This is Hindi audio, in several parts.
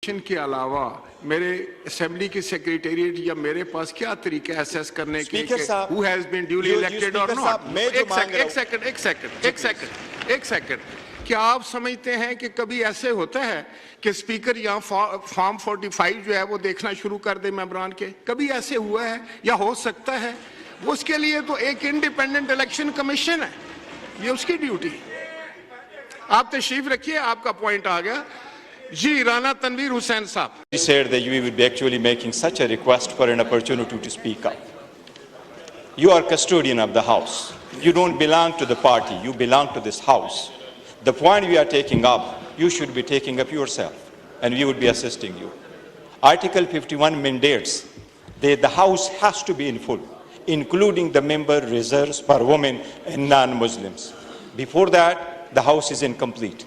के अलावा मेरे असेंबली की सेक्रेटेरिएट या मेरे पास क्या तरीका है असेस करने के who has been duly elected or not? एक सेकंड क्या आप समझते हैं कि कभी ऐसे होता है कि स्पीकर यहाँ फॉर्म 45 जो है वो देखना शुरू कर दे मेंबरान के? कभी ऐसे हुआ है या हो सकता है? उसके लिए तो एक इंडिपेंडेंट इलेक्शन कमीशन है, ये उसकी ड्यूटी। आप तशरीफ रखिए, आपका पॉइंट आ गया जी। राना तनवीर हुसैन साहब said that you would be actually making such a request for an opportunity to speak up. You are custodian of the house. You don't belong to the party. You belong to this house. The point we are taking up, you should be taking up yourself, and we would be assisting you. Article 51 mandates that the house has to be in full, including the member reserves for women and non-Muslims. Before that, the house is incomplete.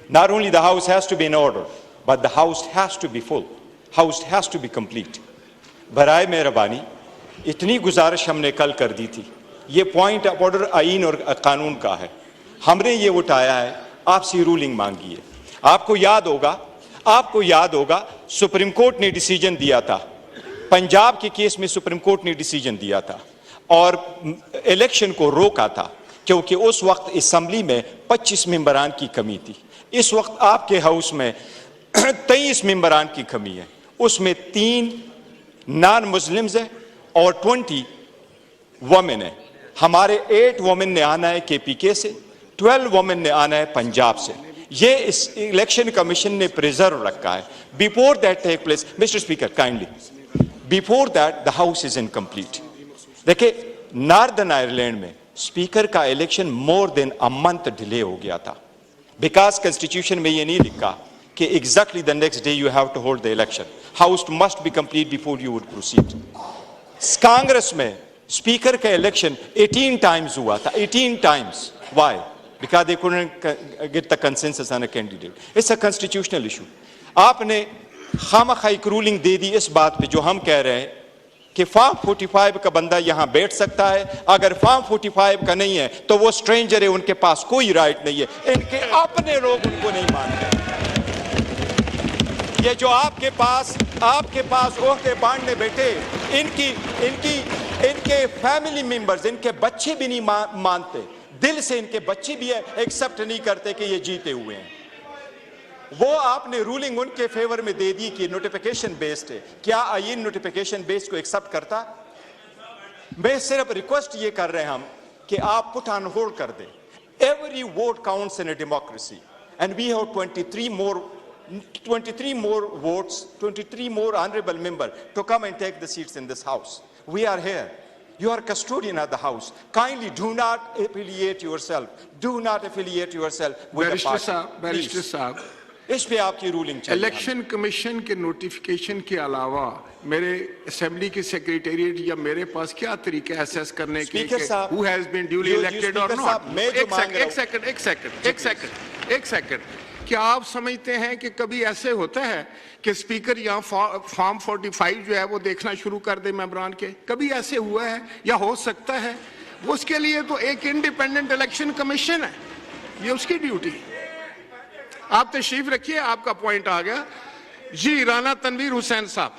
Not only the house has to be in order, but the house has to be full. House has to be complete. बराए मेहरबानी इतनी गुजारिश हमने कल कर दी थी। ये पॉइंट ऑफ ऑर्डर आईन और कानून का है। हमने ये उठाया है, आपसे रूलिंग मांगी है। आपको याद होगा सुप्रीम कोर्ट ने डिसीजन दिया था, पंजाब के केस में सुप्रीम कोर्ट ने डिसीजन दिया था और इलेक्शन को रोका था, क्योंकि उस वक्त असेंबली में 25 मेंबरान की कमी थी। इस वक्त आपके हाउस में 23 मेंबरान की कमी है, उसमें 3 नॉन मुस्लिम्स है और 20 वुमेन है। हमारे 8 वुमेन ने आना है केपीके से, 12 वुमेन ने आना है पंजाब से। ये इस इलेक्शन कमीशन ने प्रिजर्व रखा है। Before that take place, mister speaker kindly, before that the house is incomplete. देखिए, नॉर्दर्न आयरलैंड में स्पीकर का election more than a month delay हो गया था, बिकॉज कॉन्स्टिट्यूशन में ये नहीं लिखा कि exactly the next day you have to hold the election. House must be complete before you would proceed. Congress में स्पीकर का इलेक्शन 18 टाइम्स हुआ था, 18 times. Why? Because they couldn't get the consensus on a candidate. It's a constitutional issue. आपने खामखा एक रूलिंग दे दी इस बात पे जो हम कह रहे हैं कि फॉर्म 45 का बंदा यहां बैठ सकता है। अगर फॉर्म 45 का नहीं है तो वो स्ट्रेंजर है, उनके पास कोई राइट नहीं है। इनके अपने लोग उनको नहीं मानते। ये जो आपके पास ओहदे बांटने बैठे, इनके फैमिली मेंबर्स, इनके बच्चे भी नहीं मानते। दिल से इनके बच्चे भी एक्सेप्ट नहीं करते कि ये जीते हुए हैं। वो आपने रूलिंग उनके फेवर में दे दी कि नोटिफिकेशन बेस्ड है। क्या आईन नोटिफिकेशन बेस्ड को एक्सेप्ट करता? मैं सिर्फ रिक्वेस्ट ये कर रहे हैं हम कि आप पुट ऑन होल्ड कर दें। Every vote counts in a democracy and we have 23 more votes, 23 more honorable members to come and take the seats in this house. We are here. You are custodian of the house. Kindly do not affiliate yourself. Do not affiliate yourself with the party. Barrister साहब, इस पे आपकी रूलिंग चाहिए। इलेक्शन कमीशन के नोटिफिकेशन के अलावा मेरे असेंबली की सेक्रेटेरिएट या मेरे पास क्या तरीका है असेस करने के who has been duly elected or not? एक सेकंड क्या आप समझते हैं कि कभी ऐसे होता है कि स्पीकर यहाँ फॉर्म 45 जो है वो देखना शुरू कर दे मेंबरान के? कभी ऐसे हुआ है या हो सकता है? उसके लिए तो एक इंडिपेंडेंट इलेक्शन कमीशन है, ये उसकी ड्यूटी। आप तशरीफ रखिए, आपका पॉइंट आ गया जी। राना तनवीर हुसैन साहब